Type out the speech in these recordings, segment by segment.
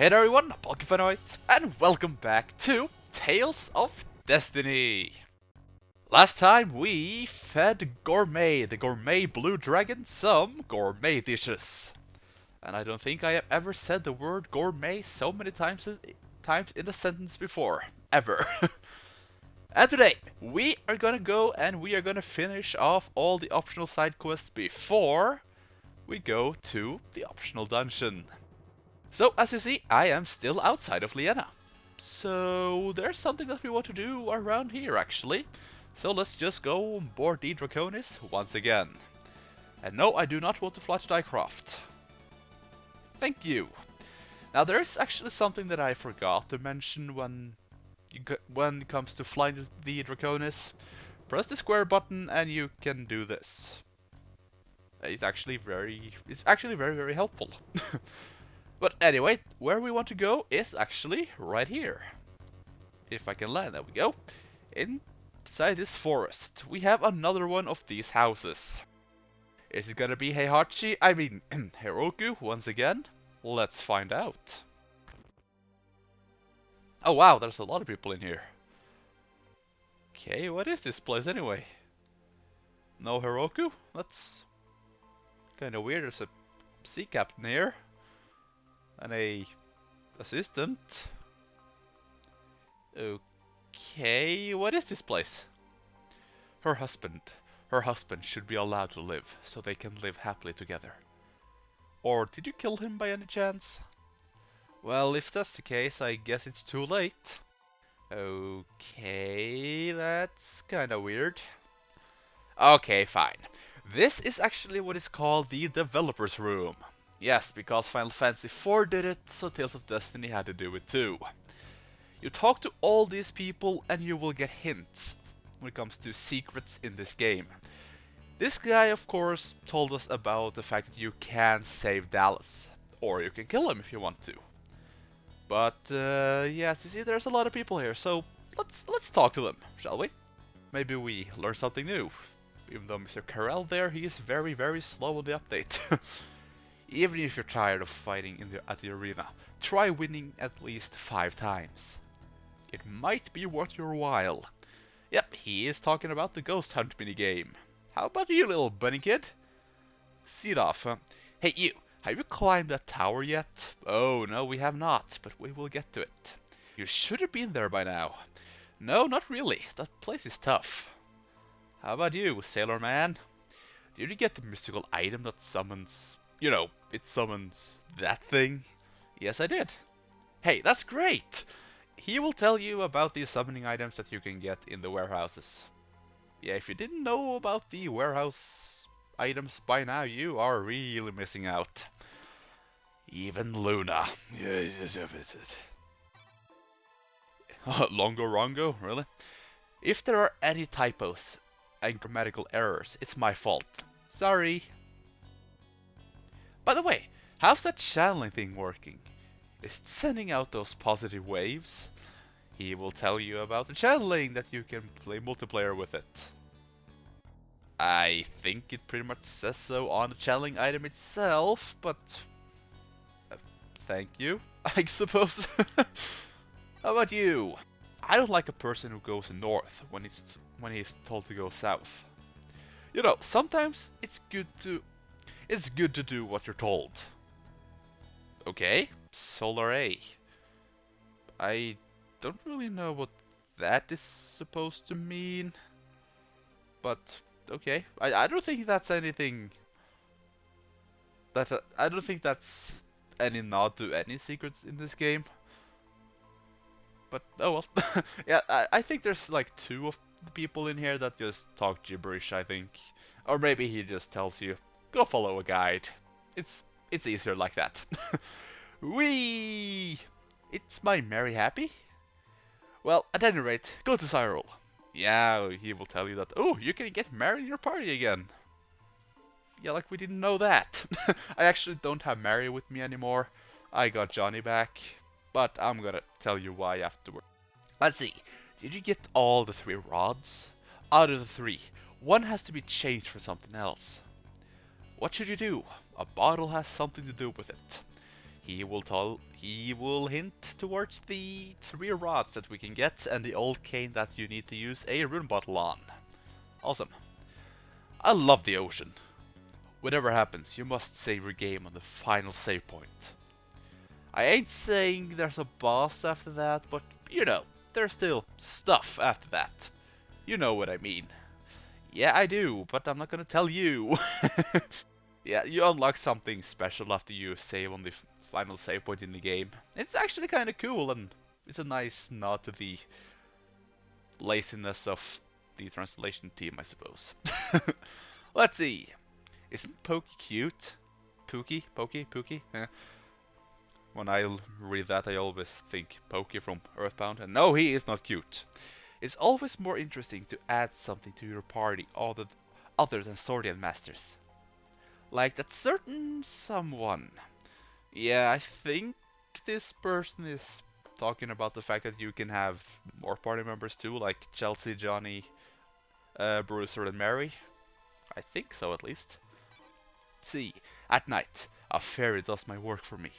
Hey there everyone, Atwight, and welcome back to Tales of Destiny. Last time we fed Gourmet, the gourmet blue dragon, some gourmet dishes. And I don't think I have ever said the word gourmet so many times in a sentence before. Ever. And today, we are gonna go and we are gonna finish off all the optional side quests before we go to the optional dungeon. So, as you see, I am still outside of Liena. So, there's something that we want to do around here, actually. So, let's just go on board the Draconis once again. And no, I do not want to fly to Dycroft. Thank you. Now, there is actually something that I forgot to mention when it comes to flying the Draconis. Press the square button and you can do this. It's actually very, very helpful. But anyway, where we want to go is actually right here. If I can land, there we go. Inside this forest, we have another one of these houses. Is it gonna be Heroku once again? Let's find out. Oh wow, there's a lot of people in here. Okay, what is this place anyway? No Heroku? That's kinda weird. There's a sea captain here. And a assistant. Okay, what is this place? Her husband should be allowed to live, so they can live happily together. Or did you kill him by any chance? Well, if that's the case, I guess it's too late. Okay, that's kinda weird. Okay, fine. This is actually what is called the developer's room. Yes, because Final Fantasy IV did it, so Tales of Destiny had to do it too. You talk to all these people and you will get hints when it comes to secrets in this game. This guy, of course, told us about the fact that you can save Dallas, or you can kill him if you want to. But yes, you see, there's a lot of people here, so let's talk to them, shall we? Maybe we learn something new. Even though Mr. Carell there, he is very, very slow on the update. Even if you're tired of fighting at the arena, try winning at least 5 times. It might be worth your while. Yep, he is talking about the Ghost Hunt minigame. How about you, little bunny kid? See it off, huh? Hey you, have you climbed that tower yet? Oh no, we have not, but we will get to it. You should have been there by now. No, not really. That place is tough. How about you, sailor man? Did you get the mystical item that summons... You know, it summons that thing? Yes, I did. Hey, that's great! He will tell you about these summoning items that you can get in the warehouses. Yeah, if you didn't know about the warehouse items by now, you are really missing out. Even Luna. Longo Rongo, really? If there are any typos and grammatical errors, it's my fault. Sorry. By the way, how's that channeling thing working? Is it sending out those positive waves? He will tell you about the channeling that you can play multiplayer with it. I think it pretty much says so on the channeling item itself, but... thank you, I suppose. How about you? I don't like a person who goes north when he's told to go south. You know, sometimes it's good to do what you're told. Okay, Solar A. I don't really know what that is supposed to mean. But, okay. I don't think that's anything... I don't think that's any nod to any secrets in this game. But, oh well. Yeah, I think there's like 2 of the people in here that just talk gibberish, I think. Or maybe he just tells you, go follow a guide. It's easier like that. Whee! It's my merry happy? Well, at any rate, go to Cyril. Yeah, he will tell you that, oh, you can get Mary in your party again. Yeah, like we didn't know that. I actually don't have Mary with me anymore. I got Johnny back, but I'm gonna tell you why afterward. Let's see, did you get all the 3 rods? Out of the 3, 1 has to be changed for something else. What should you do? A bottle has something to do with it. He will he will hint towards the 3 rods that we can get and the old cane that you need to use a rune bottle on. Awesome. I love the ocean. Whatever happens, you must save your game on the final save point. I ain't saying there's a boss after that, but you know, there's still stuff after that. You know what I mean. Yeah, I do, but I'm not gonna tell you. Yeah, you unlock something special after you save on the final save point in the game. It's actually kinda cool, and it's a nice nod to the laziness of the translation team, I suppose. Let's see. Isn't Pokey cute? Pookie? Pokey? Pookie? When I read that, I always think Pokey from Earthbound, and no, he is not cute. It's always more interesting to add something to your party other than Swordian Masters. Like that certain someone. Yeah, I think this person is talking about the fact that you can have more party members too, like Chelsea, Johnny, Bruiser, and Mary. I think so, at least. See, at night, a fairy does my work for me.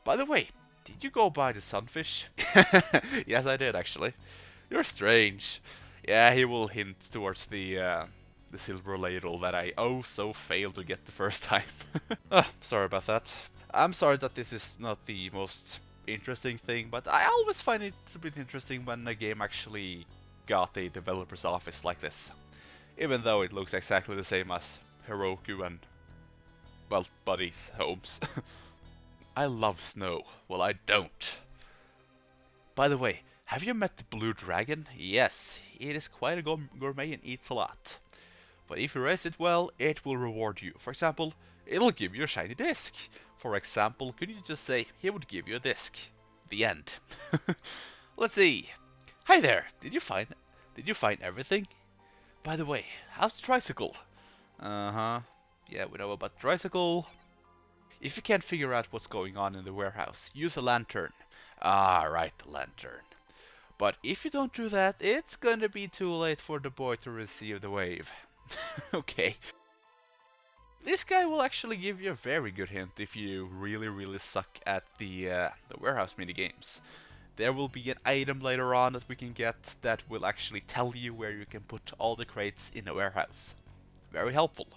By the way, did you go by the sunfish? Yes, I did, actually. You're strange. Yeah, he will hint towards the silver ladle that I oh so failed to get the first time. Sorry about that. I'm sorry that this is not the most interesting thing, but I always find it a bit interesting when a game actually got a developer's office like this. Even though it looks exactly the same as Heroku and, well, Buddy's homes. I love snow. Well, I don't. By the way, have you met the blue dragon? Yes, it is quite a gourmet and eats a lot. But if you raise it well, it will reward you. For example, it'll give you a shiny disc. For example, could you just say, he would give you a disc. The end. Let's see. Hi there, did you find everything? By the way, how's the tricycle? Uh-huh. Yeah, we know about tricycle. If you can't figure out what's going on in the warehouse, use a lantern. Ah, right, the lantern. But if you don't do that, it's gonna be too late for the boy to receive the wave. Okay. This guy will actually give you a very good hint if you really suck at the warehouse minigames. There will be an item later on that we can get that will actually tell you where you can put all the crates in a warehouse. Very helpful.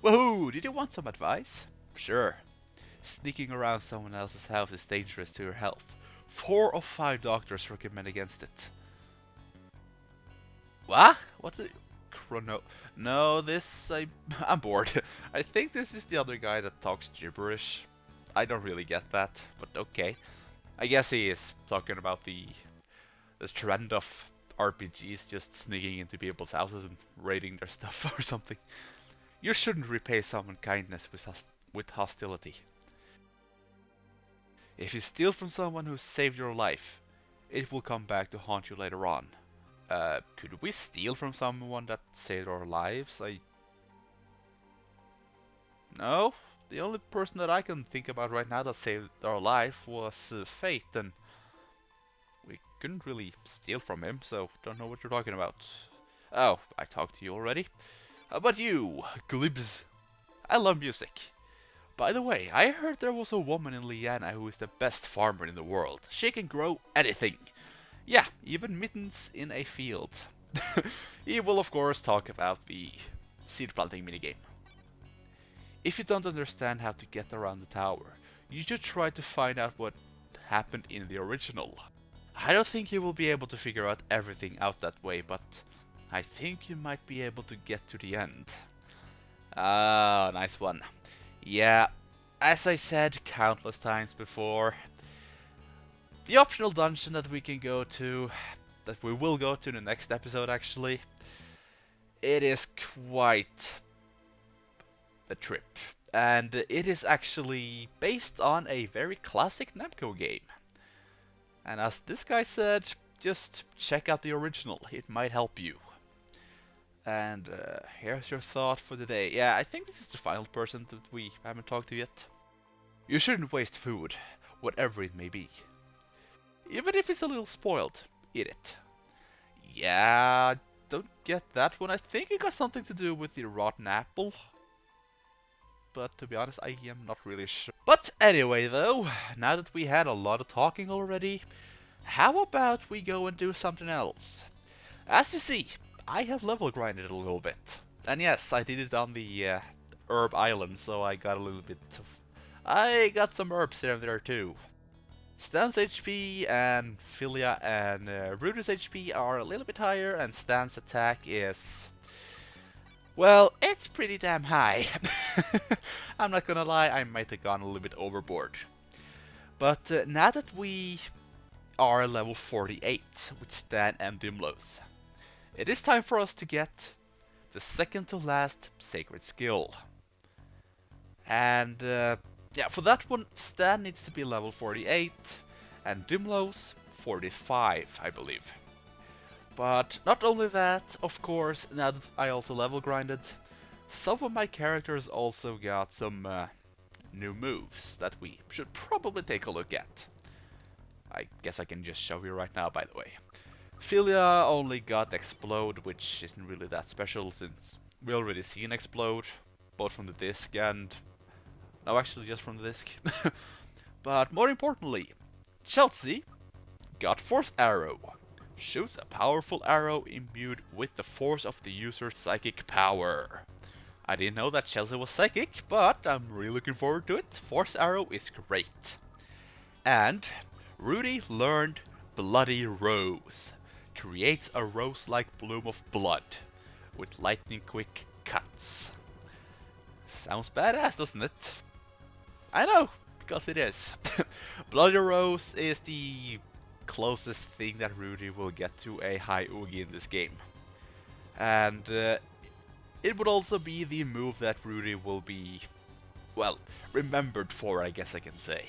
Woohoo! Did you want some advice? Sure. Sneaking around someone else's house is dangerous to your health. 4 of 5 doctors recommend against it. What? What the... Chrono... No, this... I'm bored. I think this is the other guy that talks gibberish. I don't really get that, but okay. I guess he is talking about the trend of RPGs just sneaking into people's houses and raiding their stuff or something. You shouldn't repay someone kindness with hostility. If you steal from someone who saved your life, it will come back to haunt you later on. Could we steal from someone that saved our lives? No? The only person that I can think about right now that saved our life was Fate, and we couldn't really steal from him, so don't know what you're talking about. Oh, I talked to you already. How about you, Glibs? I love music. By the way, I heard there was a woman in Liana who is the best farmer in the world. She can grow anything. Yeah, even mittens in a field. He will of course talk about the seed planting minigame. If you don't understand how to get around the tower, you should try to find out what happened in the original. I don't think you will be able to figure out everything out that way, but I think you might be able to get to the end. Ah, nice one. Yeah, as I said countless times before, the optional dungeon that we can go to, that we will go to in the next episode actually, it is quite a trip. And it is actually based on a very classic Namco game. And as this guy said, just check out the original, it might help you. And here's your thought for the day. Yeah, I think this is the final person that we haven't talked to yet. You shouldn't waste food, whatever it may be. Even if it's a little spoiled, eat it. Yeah, don't get that one. I think it got something to do with the rotten apple. but to be honest, I am not really sure. But anyway though, now that we had a lot of talking already, how about we go and do something else? As you see, I have level grinded a little bit. And yes, I did it on the herb island, so I got a little bit of... I got some herbs here and there too. Stahn's HP and Philia and Rutee's HP are a little bit higher, and Stahn's attack is... well, it's pretty damn high. I'm not gonna lie, I might have gone a little bit overboard. But now that we are level 48 with Stahn and Dymlos, it is time for us to get the second to last sacred skill. And yeah, for that one, Stahn needs to be level 48 and Dymlos 45, I believe. But not only that, of course, now that I also level grinded, some of my characters also got some new moves that we should probably take a look at. I guess I can just show you right now, by the way. Philia only got Explode, which isn't really that special since we already seen Explode, both from the disc and... no, actually just from the disc. But more importantly, Chelsea got Force Arrow. Shoots a powerful arrow imbued with the force of the user's psychic power. I didn't know that Chelsea was psychic, but I'm really looking forward to it. Force Arrow is great. And Rutee learned Bloody Rose. Creates a rose-like bloom of blood with lightning-quick cuts. Sounds badass, doesn't it? I know, because it is. Bloody Rose is the closest thing that Rutee will get to a high Oogie in this game. And it would also be the move that Rutee will be, well, remembered for, I guess I can say.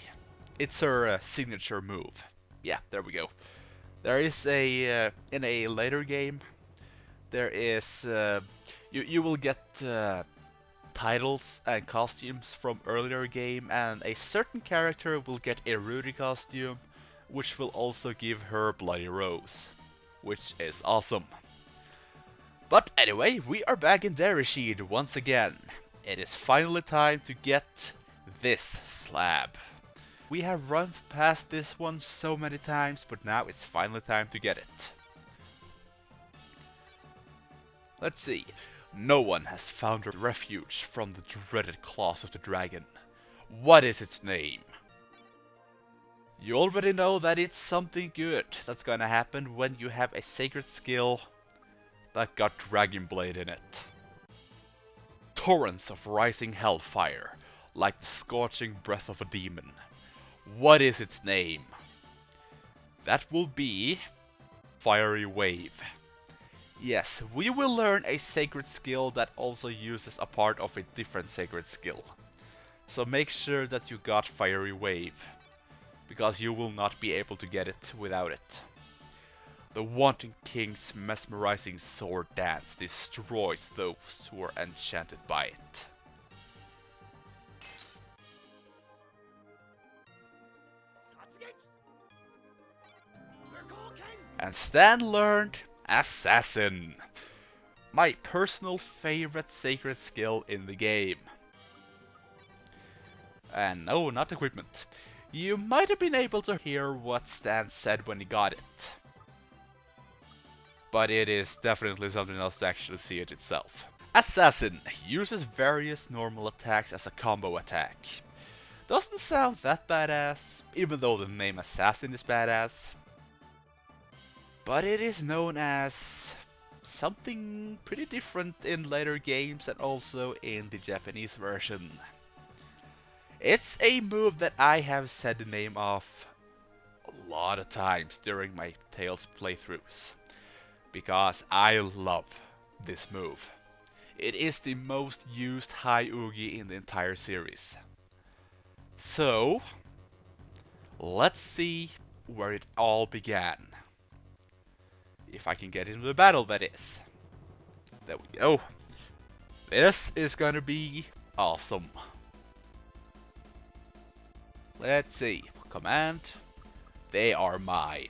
It's her signature move. Yeah, there we go. There is a, in a later game, there is, you will get titles and costumes from earlier game, and a certain character will get a Rutee costume, which will also give her Bloody Rose, which is awesome. But anyway, we are back in Dereshid once again. It is finally time to get this slab. We have run past this one so many times, but now it's finally time to get it. Let's see. No one has found a refuge from the dreaded claws of the dragon. What is its name? You already know that it's something good that's gonna happen when you have a sacred skill that got Dragon Blade in it. Torrents of rising hellfire, like the scorching breath of a demon. What is its name? That will be Fiery Wave. Yes, we will learn a sacred skill that also uses a part of a different sacred skill. So make sure that you got Fiery Wave, because you will not be able to get it without it. The Wanton King's mesmerizing sword dance destroys those who are enchanted by it. And Stahn learned Assassin, my personal favorite sacred skill in the game. And no, not equipment. You might have been able to hear what Stahn said when he got it, but it is definitely something else to actually see it itself. Assassin uses various normal attacks as a combo attack. Doesn't sound that badass, even though the name Assassin is badass. But it is known as something pretty different in later games and also in the Japanese version. It's a move that I have said the name of a lot of times during my Tales playthroughs, because I love this move. It is the most used high Oogie in the entire series. So, let's see where it all began. If I can get into the battle, that is. There we go. This is gonna be awesome. Let's see. Command. They are mine.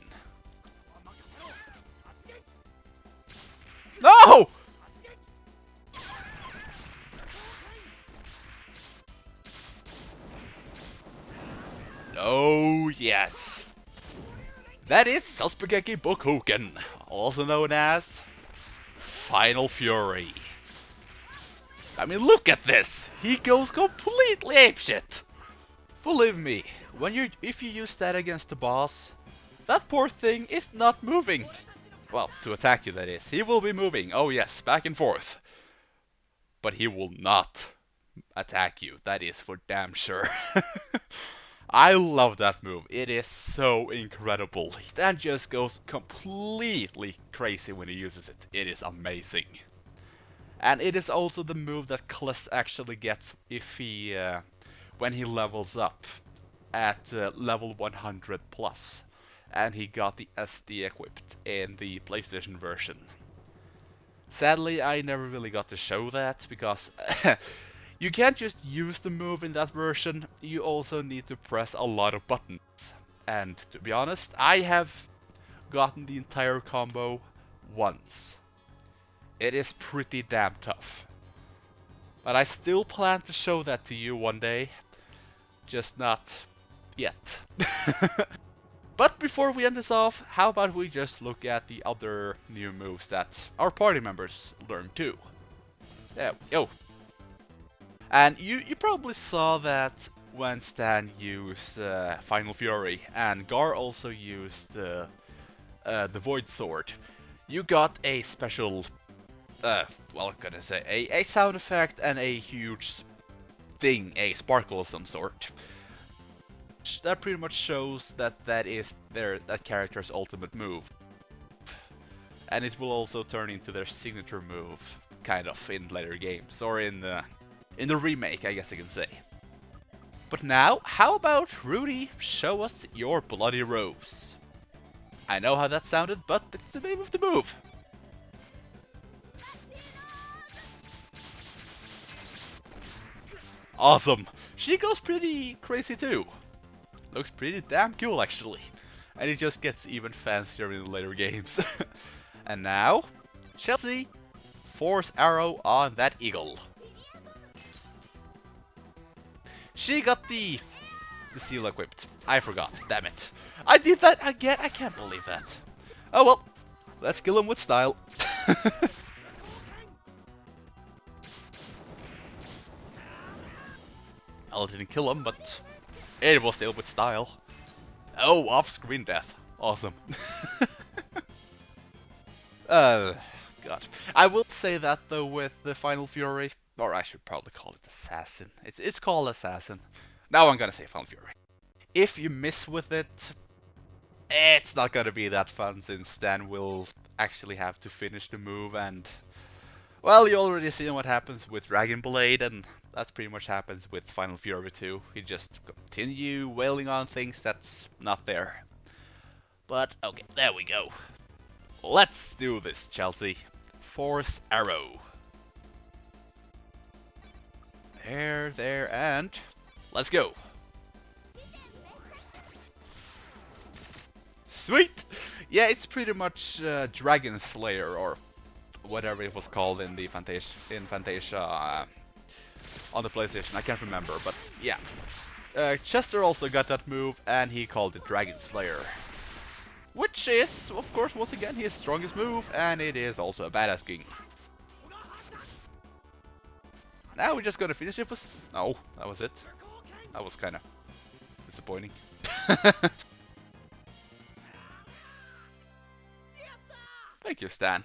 No! Oh yes. That is Salspageki Bokuken, also known as Final Fury. I mean, look at this! He goes completely apeshit! Believe me, if you use that against the boss, that poor thing is not moving. Well, to attack you that is. He will be moving, oh yes, back and forth. But he will not attack you, that is for damn sure. I love that move, it is so incredible. Stahn just goes completely crazy when he uses it, it is amazing. And it is also the move that Kless actually gets if he, when he levels up at level 100 plus. And he got the SD equipped in the PlayStation version. Sadly, I never really got to show that, because you can't just use the move in that version, you also need to press a lot of buttons. And to be honest, I have gotten the entire combo once. It is pretty damn tough. But I still plan to show that to you one day, just not yet. But before we end this off, how about we just look at the other new moves that our party members learned too. There we go. And you probably saw that when Stahn used Final Fury, and Garr also used the Void Sword, you got a special, well, I'm gonna say, a sound effect and a huge thing, a sparkle of some sort. That pretty much shows that that character's ultimate move. And it will also turn into their signature move, kind of, in later games, or in the remake, I guess I can say. But now, how about Rutee, show us your Bloody Rose? I know how that sounded, but it's the name of the move. Awesome! She goes pretty crazy too. Looks pretty damn cool actually. And it just gets even fancier in the later games. And now, Chelsea, Force Arrow on that eagle. She got the seal equipped. I forgot, damn it. I did that again, I can't believe that. Oh well, let's kill him with style. I didn't kill him, but it was still with style. Oh, off-screen death. Awesome. God. I will say that though with the Final Fury, or I should probably call it Assassin. It's called Assassin. Now I'm gonna say Final Fury. If you miss with it, it's not gonna be that fun since Stahn will actually have to finish the move and... Well, you already seen what happens with Dragon Blade, and that pretty much happens with Final Fury 2. You just continue wailing on things that's not there. But, okay, there we go. Let's do this, Chelsea. Force Arrow. There, and... let's go. Sweet! Yeah, it's pretty much Dragon Slayer, or whatever it was called in the Fantasia on the PlayStation. I can't remember, but yeah. Chester also got that move, and he called it Dragon Slayer. Which is, of course, once again, his strongest move, and it is also a badass king. Now we're just gonna finish it with... No, that was it. That was kinda disappointing. Thank you, Stahn.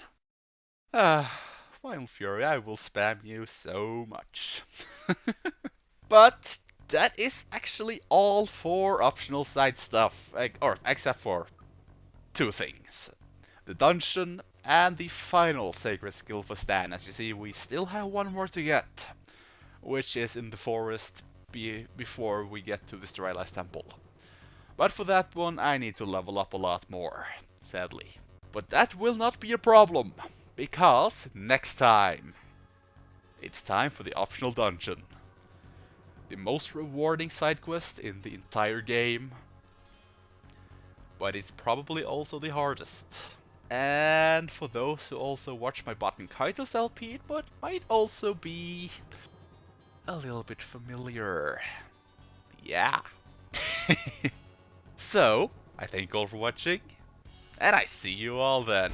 Final Fury, I will spam you so much. But that is actually all for optional side stuff, or except for two things. The dungeon and the final sacred skill for Stahn. As you see, we still have one more to get, which is in the forest before we get to the Sterilized Temple. But for that one, I need to level up a lot more, sadly. But that will not be a problem, because next time, it's time for the optional dungeon. The most rewarding side quest in the entire game, but it's probably also the hardest. And for those who also watch my Bottom Kaitos LP, it might also be a little bit familiar. Yeah. So, I thank you all for watching, and I see you all then.